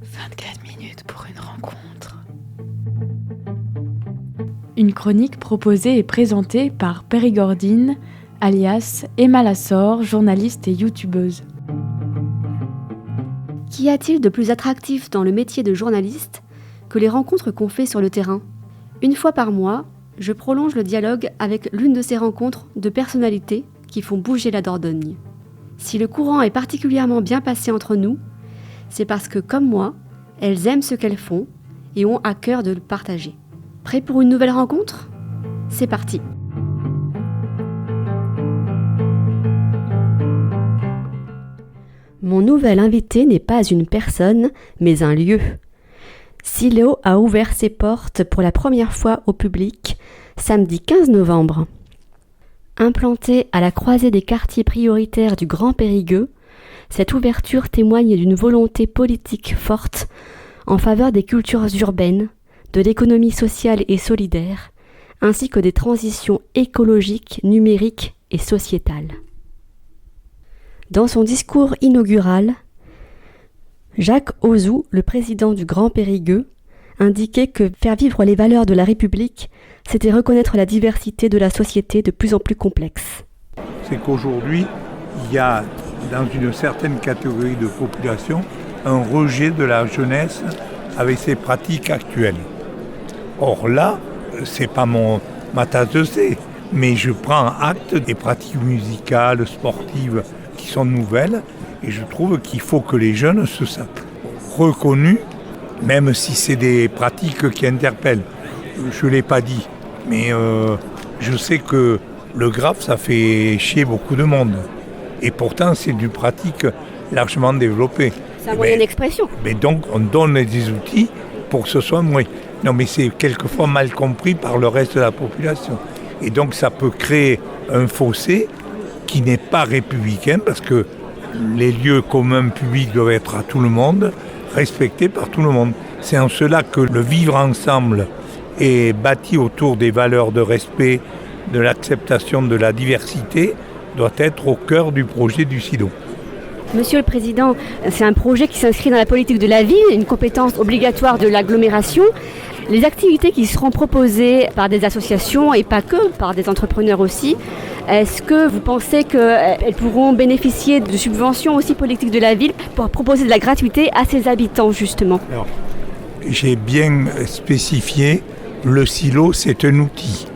24 minutes pour une rencontre. Une chronique proposée et présentée par Périgordine, alias Emma Lassor, journaliste et youtubeuse. Qu'y a-t-il de plus attractif dans le métier de journaliste que les rencontres qu'on fait sur le terrain ? Une fois par mois, je prolonge le dialogue avec l'une de ces rencontres de personnalités qui font bouger la Dordogne. Si le courant est particulièrement bien passé entre nous, c'est parce que, comme moi, elles aiment ce qu'elles font et ont à cœur de le partager. Prêt pour une nouvelle rencontre ? C'est parti ! Mon nouvel invité n'est pas une personne, mais un lieu. Silo a ouvert ses portes pour la première fois au public, samedi 15 novembre. Implanté à la croisée des quartiers prioritaires du Grand Périgueux, cette ouverture témoigne d'une volonté politique forte en faveur des cultures urbaines, de l'économie sociale et solidaire, ainsi que des transitions écologiques, numériques et sociétales. Dans son discours inaugural, Jacques Ozou, le président du Grand Périgueux, indiquait que faire vivre les valeurs de la République, c'était reconnaître la diversité de la société de plus en plus complexe. C'est qu'aujourd'hui, il y a dans une certaine catégorie de population un rejet de la jeunesse avec ses pratiques actuelles. Or là, c'est pas ma tasse de thé, mais je prends acte des pratiques musicales, sportives qui sont nouvelles, et je trouve qu'il faut que les jeunes se sentent reconnus, même si c'est des pratiques qui interpellent. Je ne l'ai pas dit, mais je sais que le graphe, ça fait chier beaucoup de monde. Et pourtant, c'est une pratique largement développée. C'est un moyen d'expression. Mais donc, on donne des outils pour que ce soit moins. Non, mais c'est quelquefois mal compris par le reste de la population. Et donc, ça peut créer un fossé qui n'est pas républicain, parce que les lieux communs publics doivent être à tout le monde, respectés par tout le monde. C'est en cela que le vivre ensemble est bâti autour des valeurs de respect, de l'acceptation de la diversité, doit être au cœur du projet du Silo. Monsieur le Président, c'est un projet qui s'inscrit dans la politique de la ville, une compétence obligatoire de l'agglomération. Les activités qui seront proposées par des associations et pas que, par des entrepreneurs aussi, est-ce que vous pensez qu'elles pourront bénéficier de subventions aussi politiques de la ville pour proposer de la gratuité à ses habitants justement ? Alors, j'ai bien spécifié, le silo c'est un outil.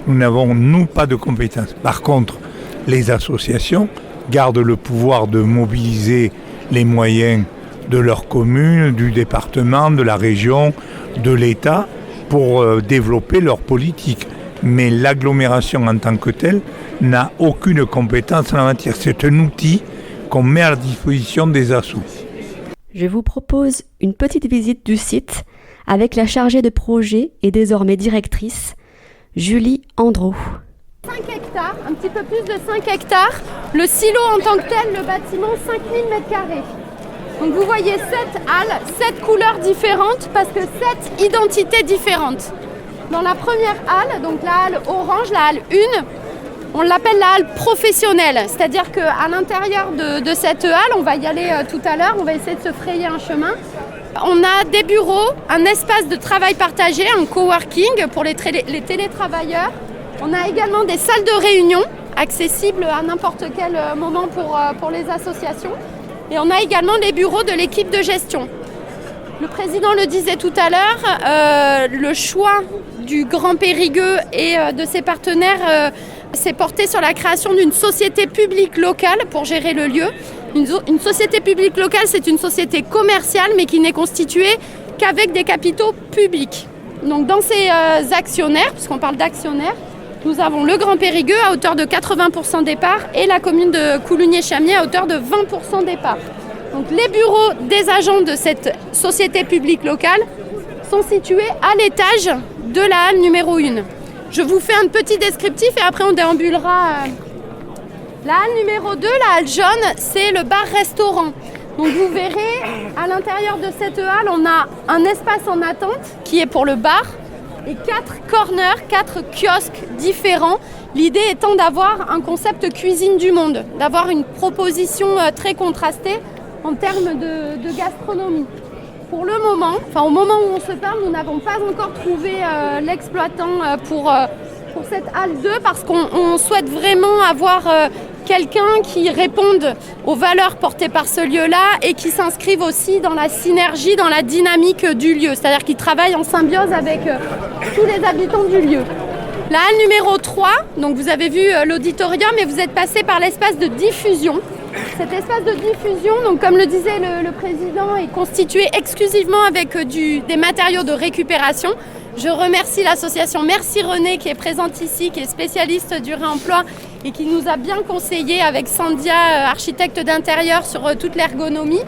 Nous n'avons, pas de compétences. Par contre, les associations gardent le pouvoir de mobiliser les moyens de leur commune, du département, de la région, de l'État pour développer leur politique. Mais l'agglomération en tant que telle n'a aucune compétence en la matière. C'est un outil qu'on met à la disposition des assos. Je vous propose une petite visite du site avec la chargée de projet et désormais directrice, Julie Andreau. 5 hectares, un petit peu plus de 5 hectares. Le silo en tant que tel, le bâtiment, 5000 m². Donc vous voyez 7 halles, 7 couleurs différentes parce que 7 identités différentes. Dans la première halle, donc la halle orange, la halle 1, on l'appelle la halle professionnelle. C'est-à-dire qu'à l'intérieur de cette halle, on va y aller tout à l'heure, on va essayer de se frayer un chemin. On a des bureaux, un espace de travail partagé, un coworking pour les télétravailleurs. On a également des salles de réunion accessibles à n'importe quel moment pour les associations. Et on a également les bureaux de l'équipe de gestion. Le président le disait tout à l'heure, le choix du Grand Périgueux et de ses partenaires s'est porté sur la création d'une société publique locale pour gérer le lieu. Une société publique locale, c'est une société commerciale mais qui n'est constituée qu'avec des capitaux publics. Donc dans ces actionnaires, puisqu'on parle d'actionnaires, nous avons le Grand Périgueux à hauteur de 80% des parts et la commune de Coulugné-Chamiers à hauteur de 20% des parts. Donc les bureaux des agents de cette société publique locale sont situés à l'étage de la halle numéro 1. Je vous fais un petit descriptif et après on déambulera. La halle numéro 2, la halle jaune, c'est le bar-restaurant. Donc vous verrez, à l'intérieur de cette halle, on a un espace en attente qui est pour le bar et 4 corners, 4 kiosques différents. L'idée étant d'avoir un concept cuisine du monde, d'avoir une proposition très contrastée en termes de gastronomie. Pour le moment, au moment où on se parle, nous n'avons pas encore trouvé l'exploitant pour cette halle 2 parce qu'on souhaite vraiment avoir quelqu'un qui réponde aux valeurs portées par ce lieu-là et qui s'inscrive aussi dans la synergie, dans la dynamique du lieu, c'est-à-dire qu'il travaille en symbiose avec tous les habitants du lieu. La halle numéro 3, donc vous avez vu l'auditorium et vous êtes passé par l'espace de diffusion. Cet espace de diffusion, donc comme le disait le président, est constitué exclusivement avec des matériaux de récupération. Je remercie l'association Merci René qui est présente ici, qui est spécialiste du réemploi et qui nous a bien conseillé avec Sandia, architecte d'intérieur, sur toute l'ergonomie.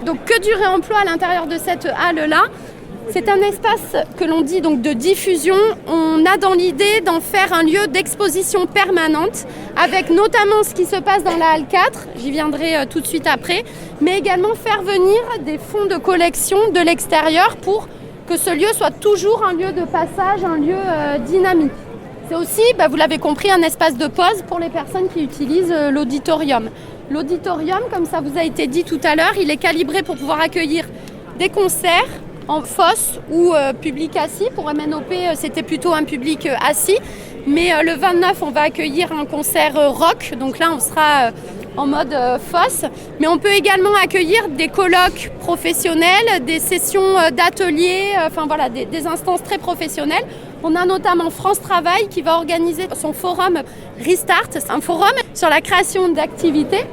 Donc que du réemploi à l'intérieur de cette halle-là. C'est un espace que l'on dit donc de diffusion. On a dans l'idée d'en faire un lieu d'exposition permanente, avec notamment ce qui se passe dans la halle 4, j'y viendrai tout de suite après, mais également faire venir des fonds de collection de l'extérieur pour que ce lieu soit toujours un lieu de passage, un lieu dynamique. C'est aussi, vous l'avez compris, un espace de pause pour les personnes qui utilisent l'auditorium. L'auditorium, comme ça vous a été dit tout à l'heure, il est calibré pour pouvoir accueillir des concerts en fosse ou public assis. Pour MNOP, c'était plutôt un public assis. Mais le 29, on va accueillir un concert rock. Donc là, on sera en mode fosse. Mais on peut également accueillir des colloques professionnels, des sessions d'ateliers, des instances très professionnelles. On a notamment France Travail qui va organiser son forum Restart. C'est un forum sur la création d'activités.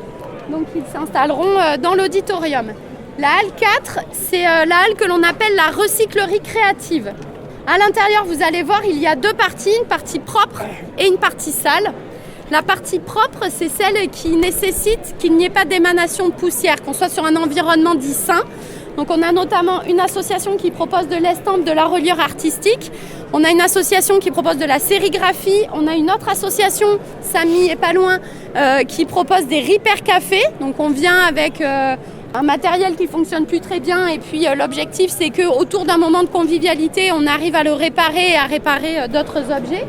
Donc ils s'installeront dans l'auditorium. La halle 4, c'est la halle que l'on appelle la recyclerie créative. À l'intérieur, vous allez voir, il y a deux parties, une partie propre et une partie sale. La partie propre, c'est celle qui nécessite qu'il n'y ait pas d'émanation de poussière, qu'on soit sur un environnement dit sain. Donc on a notamment une association qui propose de l'estampe, de la reliure artistique. On a une association qui propose de la sérigraphie. On a une autre association, Samy est pas loin, qui propose des repair cafés. Donc on vient avec un matériel qui fonctionne plus très bien et puis l'objectif c'est qu'autour d'un moment de convivialité on arrive à le réparer et à réparer d'autres objets.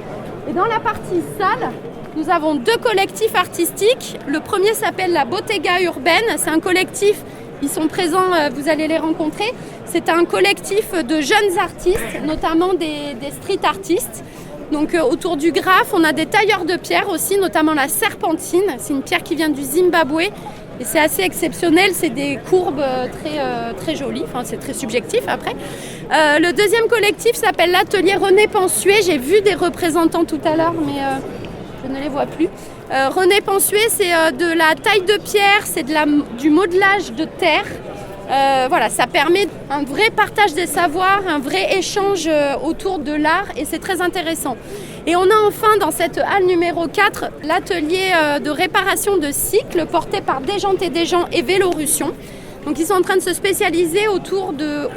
Et dans la partie salle, nous avons deux collectifs artistiques. Le premier s'appelle la Bottega Urbaine, c'est un collectif, ils sont présents, vous allez les rencontrer. C'est un collectif de jeunes artistes, notamment des street artistes. Donc autour du graphe, on a des tailleurs de pierre aussi, notamment la serpentine, c'est une pierre qui vient du Zimbabwe. Et c'est assez exceptionnel, c'est des courbes très jolies, c'est très subjectif après. Le deuxième collectif s'appelle l'atelier René Pensuet. J'ai vu des représentants tout à l'heure, mais je ne les vois plus. René Pensuet, c'est de la taille de pierre, c'est du modelage de terre. Ça permet un vrai partage des savoirs, un vrai échange autour de l'art et c'est très intéressant. Et on a enfin dans cette halle numéro 4 l'atelier de réparation de cycles porté par Desjantes et Desjans et Vélorussion. Donc ils sont en train de se spécialiser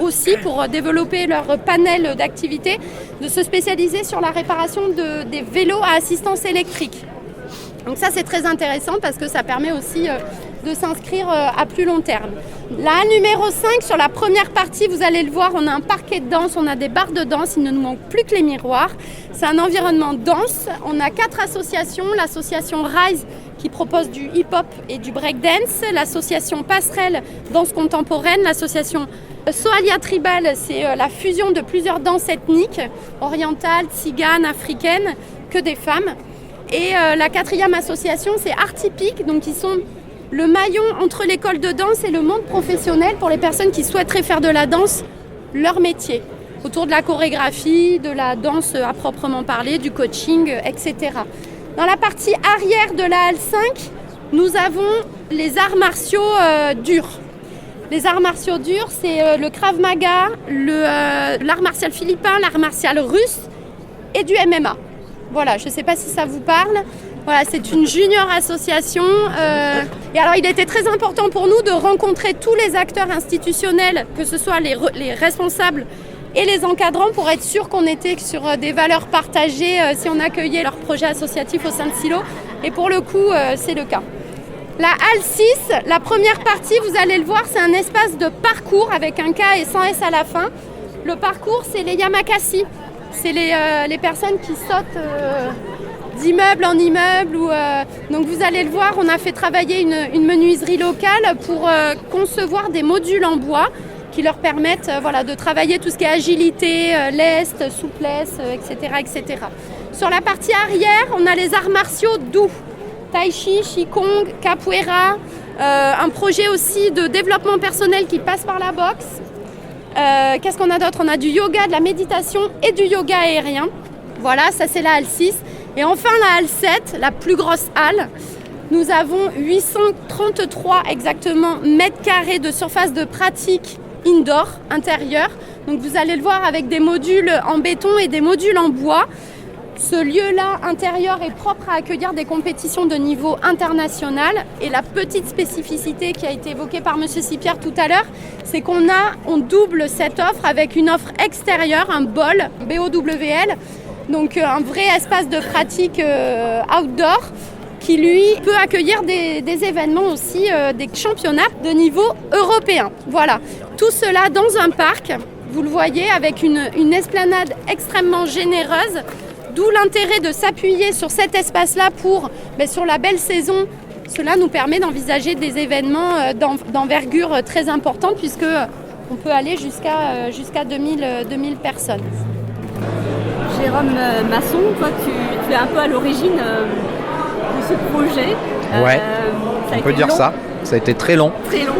aussi pour développer leur panel d'activités, de se spécialiser sur la réparation des vélos à assistance électrique. Donc ça c'est très intéressant parce que ça permet aussi de s'inscrire à plus long terme. La halle numéro 5, sur la première partie, vous allez le voir, on a un parquet de danse, on a des barres de danse, il ne nous manque plus que les miroirs. C'est un environnement dense. On a 4 associations, l'association Rise qui propose du hip-hop et du breakdance, l'association Passerelle, danse contemporaine, l'association Soalia Tribal, c'est la fusion de plusieurs danses ethniques, orientales, tziganes, africaines, que des femmes. Et la 4e association, c'est Artypique, donc ils sont le maillon entre l'école de danse et le monde professionnel pour les personnes qui souhaiteraient faire de la danse leur métier, autour de la chorégraphie, de la danse à proprement parler, du coaching, etc. Dans la partie arrière de la halle 5, nous avons les arts martiaux durs. Les arts martiaux durs, c'est le Krav Maga, l'art martial philippin, l'art martial russe et du MMA. Voilà, je ne sais pas si ça vous parle. Voilà, c'est une junior association. Et alors, il était très important pour nous de rencontrer tous les acteurs institutionnels, que ce soit les responsables et les encadrants, pour être sûr qu'on était sur des valeurs partagées si on accueillait leurs projets associatifs au sein de Silo. Et pour le coup, c'est le cas. La halle 6, la première partie, vous allez le voir, c'est un espace de parcours avec un K et sans S à la fin. Le parcours, c'est les yamakasi. C'est les personnes qui sautent d'immeuble en immeuble. Donc vous allez le voir, on a fait travailler une menuiserie locale pour concevoir des modules en bois qui leur permettent de travailler tout ce qui est agilité, lest, souplesse, etc., etc. Sur la partie arrière, on a les arts martiaux doux. Tai Chi, Qigong, Capoeira, un projet aussi de développement personnel qui passe par la boxe. Qu'est-ce qu'on a d'autre ? On a du yoga, de la méditation et du yoga aérien. Voilà, ça c'est la halle 6. Et enfin la halle 7, la plus grosse halle. Nous avons 833 exactement mètres carrés de surface de pratique indoor, intérieur. Donc vous allez le voir avec des modules en béton et des modules en bois. Ce lieu-là intérieur est propre à accueillir des compétitions de niveau international. Et la petite spécificité qui a été évoquée par M. Sipierre tout à l'heure, c'est qu'on double cette offre avec une offre extérieure, un BOL, BOWL, donc un vrai espace de pratique outdoor qui lui peut accueillir des événements aussi, des championnats de niveau européen. Voilà, tout cela dans un parc, vous le voyez, avec une esplanade extrêmement généreuse. D'où l'intérêt de s'appuyer sur cet espace-là pour, sur la belle saison. Cela nous permet d'envisager des événements d'envergure très importante puisque on peut aller jusqu'à 2000 personnes. Jérôme Masson, toi tu es un peu à l'origine de ce projet. Ouais, on peut dire long. Ça a été très long. Très long.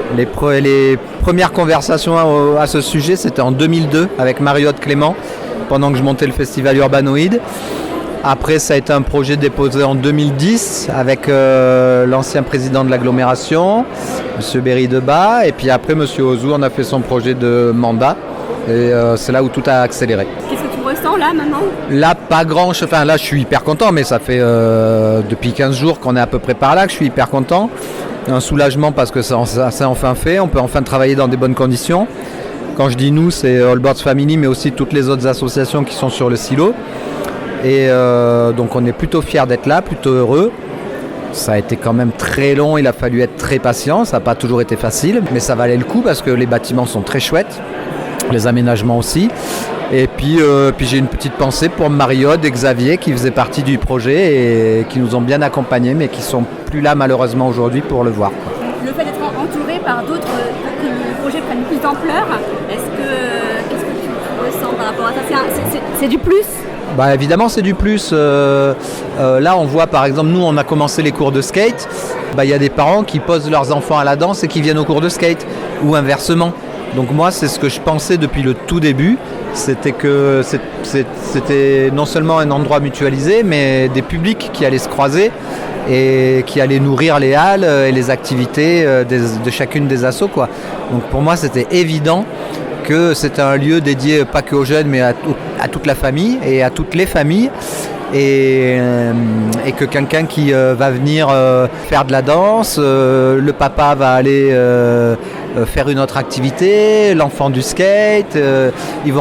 Les premières conversations à ce sujet, c'était en 2002 avec Marie-Aude Clément, pendant que je montais le festival Urbanoïde. Après, ça a été un projet déposé en 2010 avec l'ancien président de l'agglomération, M. Berry-Debat. Et puis après, M. Ozou en a fait son projet de mandat. Et c'est là où tout a accéléré. Qu'est-ce que tu ressens là maintenant ? Là, pas grand chose. Enfin, là, je suis hyper content, mais ça fait depuis 15 jours qu'on est à peu près par là que je suis hyper content. Un soulagement parce que ça s'est enfin fait. On peut enfin travailler dans des bonnes conditions. Quand je dis nous, c'est All Boards Family, mais aussi toutes les autres associations qui sont sur le silo. Et donc on est plutôt fiers d'être là, plutôt heureux. Ça a été quand même très long, il a fallu être très patient, ça n'a pas toujours été facile, mais ça valait le coup parce que les bâtiments sont très chouettes, les aménagements aussi. Et puis j'ai une petite pensée pour Marie-Aude et Xavier qui faisaient partie du projet et qui nous ont bien accompagnés, mais qui ne sont plus là malheureusement aujourd'hui pour le voir. Le fait d'être entouré par d'autres, que le projet prenne plus d'ampleur, qu'est-ce que tu ressens par rapport à ça ? C'est du plus ? Bah évidemment c'est du plus. Là on voit par exemple, nous on a commencé les cours de skate, il y a des parents qui posent leurs enfants à la danse et qui viennent aux cours de skate, ou inversement. Donc moi c'est ce que je pensais depuis le tout début, c'était que c'était non seulement un endroit mutualisé, mais des publics qui allaient se croiser et qui allaient nourrir les halles et les activités de chacune des assos, quoi. Donc pour moi c'était évident que c'était un lieu dédié pas que aux jeunes mais à toute la famille et à toutes les familles et que quelqu'un qui va venir faire de la danse, le papa va aller faire une autre activité, l'enfant du skate, ils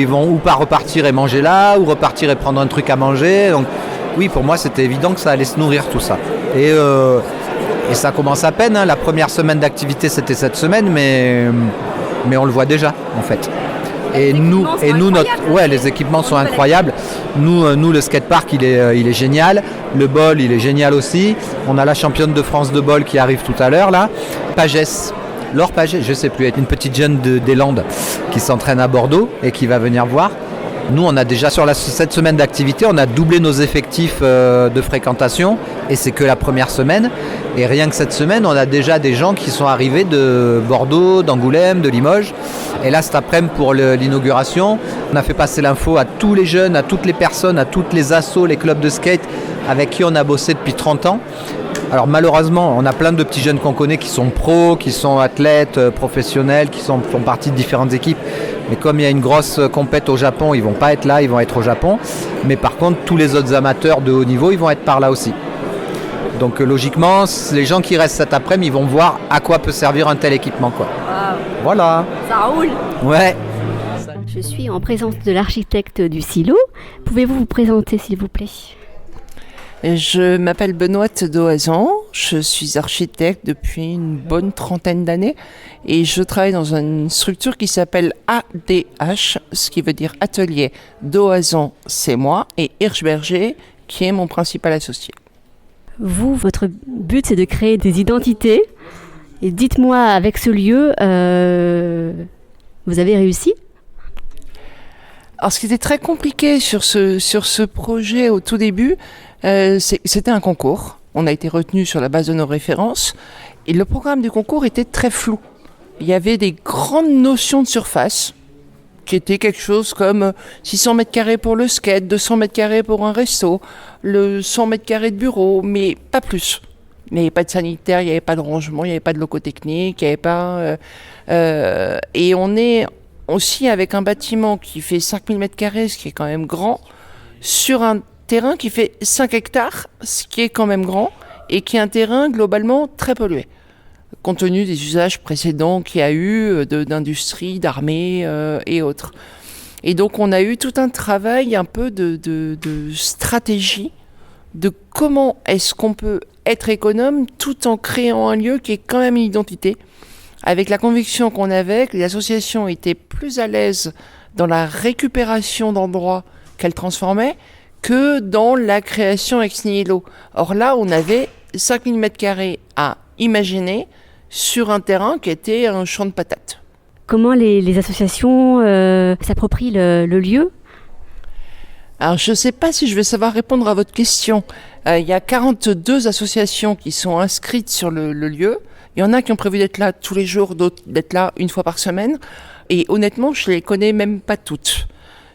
vont ou pas repartir et manger là, ou repartir et prendre un truc à manger. Donc oui, pour moi c'était évident que ça allait se nourrir tout ça. Et ça commence à peine, hein. La première semaine d'activité c'était cette semaine, mais on le voit déjà en fait. Et nous les équipements sont incroyables. Nous le skatepark il est génial. Le bol il est génial aussi. On a la championne de France de bol qui arrive tout à l'heure là. Laure Pagès, je sais plus, une petite jeune des Landes qui s'entraîne à Bordeaux et qui va venir voir. Nous, on a déjà, sur cette semaine d'activité, on a doublé nos effectifs de fréquentation et c'est que la première semaine. Et rien que cette semaine, on a déjà des gens qui sont arrivés de Bordeaux, d'Angoulême, de Limoges. Et là, cet après-midi, pour l'inauguration, on a fait passer l'info à tous les jeunes, à toutes les personnes, à toutes les assos, les clubs de skate avec qui on a bossé depuis 30 ans. Alors malheureusement, on a plein de petits jeunes qu'on connaît qui sont pros, qui sont athlètes, professionnels, qui font partie de différentes équipes. Mais comme il y a une grosse compète au Japon, ils ne vont pas être là, ils vont être au Japon. Mais par contre, tous les autres amateurs de haut niveau, ils vont être par là aussi. Donc logiquement, les gens qui restent cet après-midi, ils vont voir à quoi peut servir un tel équipement, quoi. Wow. Voilà. Ça roule. Ouais. Je suis en présence de l'architecte du silo. Pouvez-vous vous présenter, s'il vous plaît ? Je m'appelle Benoît Doazan, je suis architecte depuis une bonne trentaine d'années et je travaille dans une structure qui s'appelle ADH, ce qui veut dire Atelier Doazan, c'est moi, et Hirschberger, qui est mon principal associé. Vous, votre but, c'est de créer des identités. Et dites-moi, avec ce lieu, vous avez réussi ? Alors, ce qui était très compliqué sur ce projet au tout début, c'était un concours. On a été retenu sur la base de nos références. Et le programme du concours était très flou. Il y avait des grandes notions de surface, qui étaient quelque chose comme 600 mètres carrés pour le skate, 200 mètres carrés pour un resto, le 100 mètres carrés de bureau, mais pas plus. Il n'y avait pas de sanitaire, il n'y avait pas de rangement, il n'y avait pas de locaux techniques, il n'y avait pas... et on est aussi avec un bâtiment qui fait 5000 mètres carrés, ce qui est quand même grand, sur un terrain qui fait 5 hectares, ce qui est quand même grand, et qui est un terrain globalement très pollué, compte tenu des usages précédents qu'il y a eu d'industrie, d'armée et autres. Et donc on a eu tout un travail un peu de stratégie, de comment est-ce qu'on peut être économe tout en créant un lieu qui est quand même une identité, avec la conviction qu'on avait que les associations étaient plus à l'aise dans la récupération d'endroits qu'elles transformaient que dans la création ex nihilo. Or là, on avait 5000 m² à imaginer sur un terrain qui était un champ de patates. Comment les associations s'approprient le lieu ? Alors, je ne sais pas si je vais savoir répondre à votre question. Il y a 42 associations qui sont inscrites sur le lieu. Il y en a qui ont prévu d'être là tous les jours, d'autres d'être là une fois par semaine. Et honnêtement, je ne les connais même pas toutes.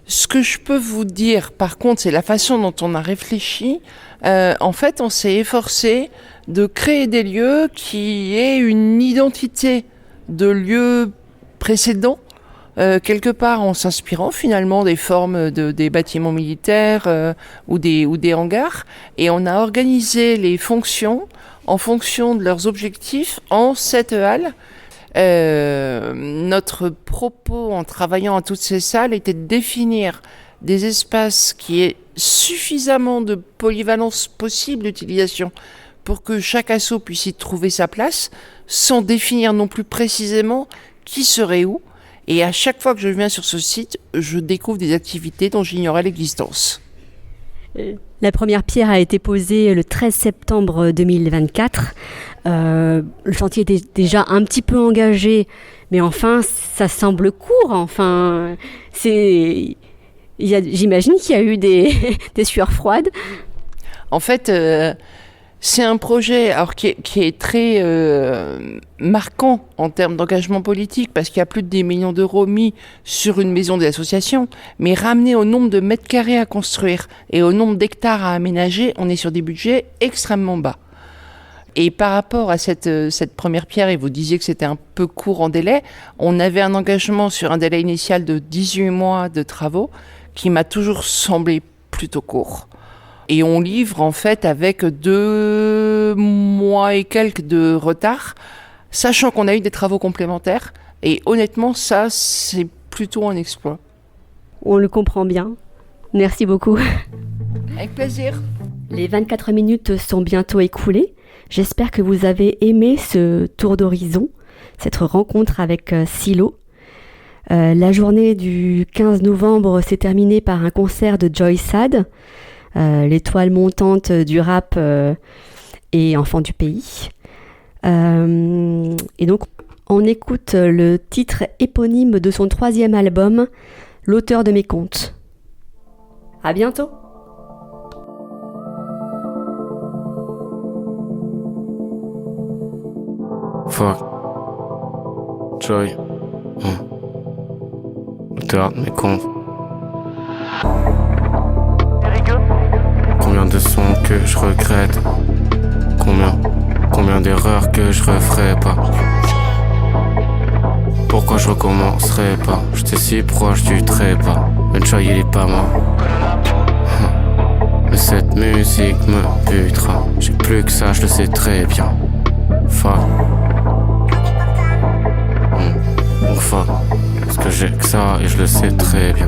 Ce que je peux vous dire, par contre, c'est la façon dont on a réfléchi. En fait, on s'est efforcé de créer des lieux qui aient une identité de lieux précédents, quelque part en s'inspirant finalement des formes des bâtiments militaires ou des hangars. Et on a organisé les fonctions en fonction de leurs objectifs en 7 halles. Notre propos en travaillant à toutes ces salles était de définir des espaces qui aient suffisamment de polyvalence possible d'utilisation pour que chaque asso puisse y trouver sa place, sans définir non plus précisément qui serait où. Et à chaque fois que je viens sur ce site, je découvre des activités dont j'ignorais l'existence. La première pierre a été posée le 13 septembre 2024. Le chantier était déjà un petit peu engagé, mais enfin, ça semble court. Enfin, j'imagine qu'il y a eu des sueurs froides. En fait, c'est un projet qui est très marquant en termes d'engagement politique, parce qu'il y a plus de 10 millions d'euros mis sur une maison des associations, mais ramené au nombre de mètres carrés à construire et au nombre d'hectares à aménager, on est sur des budgets extrêmement bas. Et par rapport à cette première pierre, et vous disiez que c'était un peu court en délai, on avait un engagement sur un délai initial de 18 mois de travaux qui m'a toujours semblé plutôt court. Et on livre en fait avec 2 mois et quelques de retard, sachant qu'on a eu des travaux complémentaires. Et honnêtement, ça, c'est plutôt un exploit. On le comprend bien. Merci beaucoup. Avec plaisir. Les 24 minutes sont bientôt écoulées. J'espère que vous avez aimé ce tour d'horizon, cette rencontre avec Silo. La journée du 15 novembre s'est terminée par un concert de Joy Sad, l'étoile montante du rap et enfant du pays. Et donc, on écoute le titre éponyme de son 3e album, L'auteur de mes contes. À bientôt! Fuck Joy, l'auteur de mes comptes. Combien de sons que je regrette, combien d'erreurs que je referai pas. Pourquoi je recommencerai pas? J'étais si proche du trépas, le Joy il est pas mort. Mais cette musique me butera, j'ai plus que ça, je le sais très bien. Fuck. Donc fuck, parce que j'ai que ça et je le sais très bien.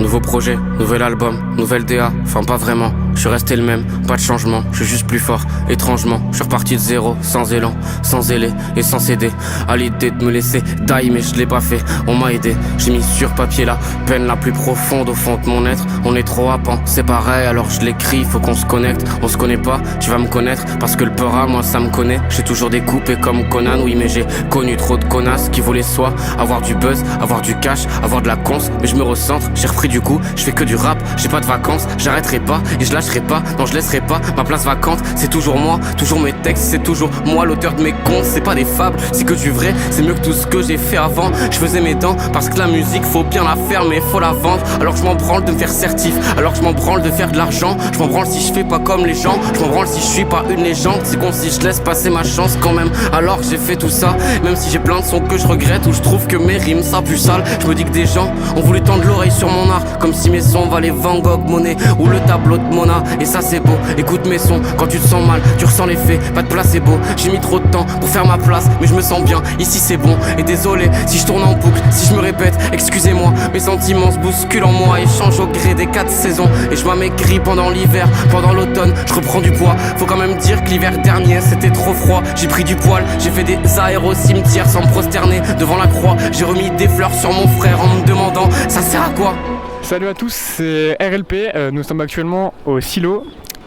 nouveau projet, nouvel album, nouvelle DA, enfin pas vraiment. Je suis resté le même, pas de changement, je suis juste plus fort, étrangement. Je suis reparti de zéro, sans élan, sans zélé et sans céder à l'idée de me laisser die, mais je l'ai pas fait, on m'a aidé. J'ai mis sur papier la peine la plus profonde au fond de mon être. On est trop à pan, c'est pareil, alors je l'écris, faut qu'on se connecte. On se connaît pas, tu vas me connaître, parce que le peur à moi ça me connaît. J'ai toujours découpé comme Conan, oui mais j'ai connu trop de connasses qui voulaient soit avoir du buzz, avoir du cash, avoir de la cons. Mais je me recentre, j'ai repris du coup, je fais que du rap, j'ai pas de vacances, j'arrêterai pas et je lâcherai pas, non je laisserai pas ma place vacante. C'est toujours moi, toujours mes textes, c'est toujours moi l'auteur de mes contes. C'est pas des fables, c'est que du vrai, c'est mieux que tout ce que j'ai fait avant. Je faisais mes dents parce que la musique faut bien la faire mais faut la vendre. Alors je m'en branle de me faire certif, alors je m'en branle de faire de l'argent. Je m'en branle si je fais pas comme les gens, je m'en branle si je suis pas une légende. C'est con si je laisse passer ma chance quand même, alors que j'ai fait tout ça. Même si j'ai plein de sons que je regrette, ou je trouve que mes rimes ça pue sale. Je me dis que des gens ont voulu tendre l'oreille sur mon art, comme si mes sons valaient Van Gogh, Monet ou le tableau de Mona. Et ça c'est beau, écoute mes sons, quand tu te sens mal, tu ressens l'effet, pas de placebo. J'ai mis trop de temps pour faire ma place, mais je me sens bien, ici c'est bon. Et désolé si je tourne en boucle, si je me répète, excusez-moi. Mes sentiments se bousculent en moi et changent au gré des 4 saisons. Et je m'amaigris pendant l'hiver, pendant l'automne, je reprends du poids. Faut quand même dire que l'hiver dernier c'était trop froid. J'ai pris du poil, j'ai fait des aérocimetières sans me prosterner devant la croix. J'ai remis des fleurs sur mon frère en me demandant ça sert à quoi. Salut à tous, c'est RLP, nous sommes actuellement au Silo,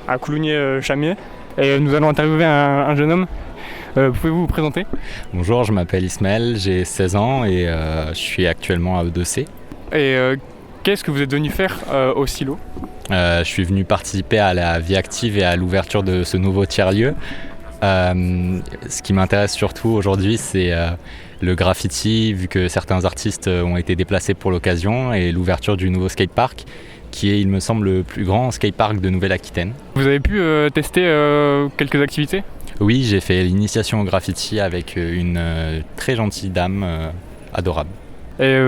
à Coulogné-Chamier, et nous allons interviewer un jeune homme. Pouvez-vous vous présenter ? Bonjour, je m'appelle Ismaël, j'ai 16 ans et je suis actuellement à E2C. Et qu'est-ce que vous êtes venu faire au Silo ? Je suis venu participer à la vie active et à l'ouverture de ce nouveau tiers-lieu. Ce qui m'intéresse surtout aujourd'hui, c'est le graffiti, vu que certains artistes ont été déplacés pour l'occasion, et l'ouverture du nouveau skatepark, qui est, il me semble, le plus grand skatepark de Nouvelle-Aquitaine. Vous avez pu tester quelques activités ? Oui, j'ai fait l'initiation au graffiti avec une très gentille dame, adorable. Et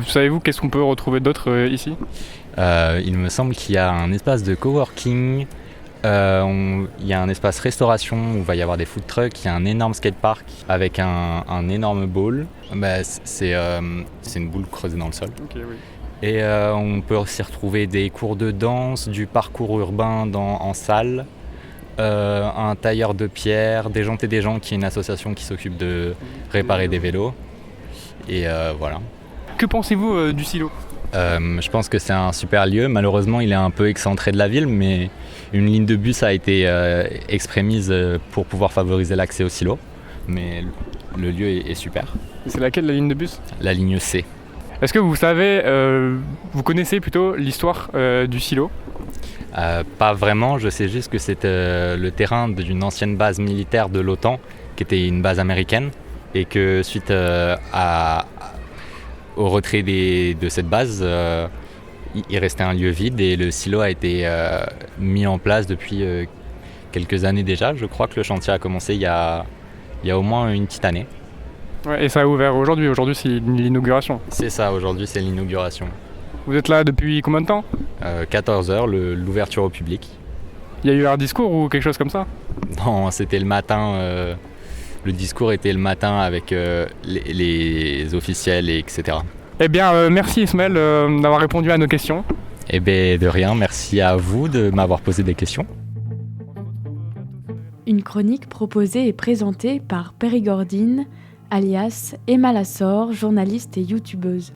savez-vous qu'est-ce qu'on peut retrouver d'autre ici ? Il me semble qu'il y a un espace de coworking. Il y a un espace restauration où il va y avoir des food trucks, il y a un énorme skatepark avec un énorme bowl. C'est une boule creusée dans le sol. Okay, oui. Et on peut aussi retrouver des cours de danse, du parcours urbain en salle, un tailleur de pierre, des gens qui est une association qui s'occupe de réparer des vélos. Et voilà. Que pensez-vous du Silo ? Je pense que c'est un super lieu. Malheureusement, il est un peu excentré de la ville, mais une ligne de bus a été exprimise pour pouvoir favoriser l'accès au Silo. Mais le lieu est super. C'est laquelle la ligne de bus ? La ligne C. Est-ce que vous savez, vous connaissez plutôt l'histoire du Silo ? Pas vraiment, je sais juste que c'est le terrain d'une ancienne base militaire de l'OTAN, qui était une base américaine, et que suite au retrait de cette base, il restait un lieu vide et le silo a été mis en place depuis quelques années déjà. Je crois que le chantier a commencé il y a au moins une petite année. Ouais, et ça a ouvert aujourd'hui, c'est l'inauguration. C'est ça, aujourd'hui c'est l'inauguration. Vous êtes là depuis combien de temps ? 14h, l'ouverture au public. Il y a eu un discours ou quelque chose comme ça ? Non, c'était le matin. Le discours était le matin avec les officiels, etc. Eh bien, merci Ismaël d'avoir répondu à nos questions. Eh bien, de rien, merci à vous de m'avoir posé des questions. Une chronique proposée et présentée par Périgordine, alias Emma Lassor, journaliste et youtubeuse.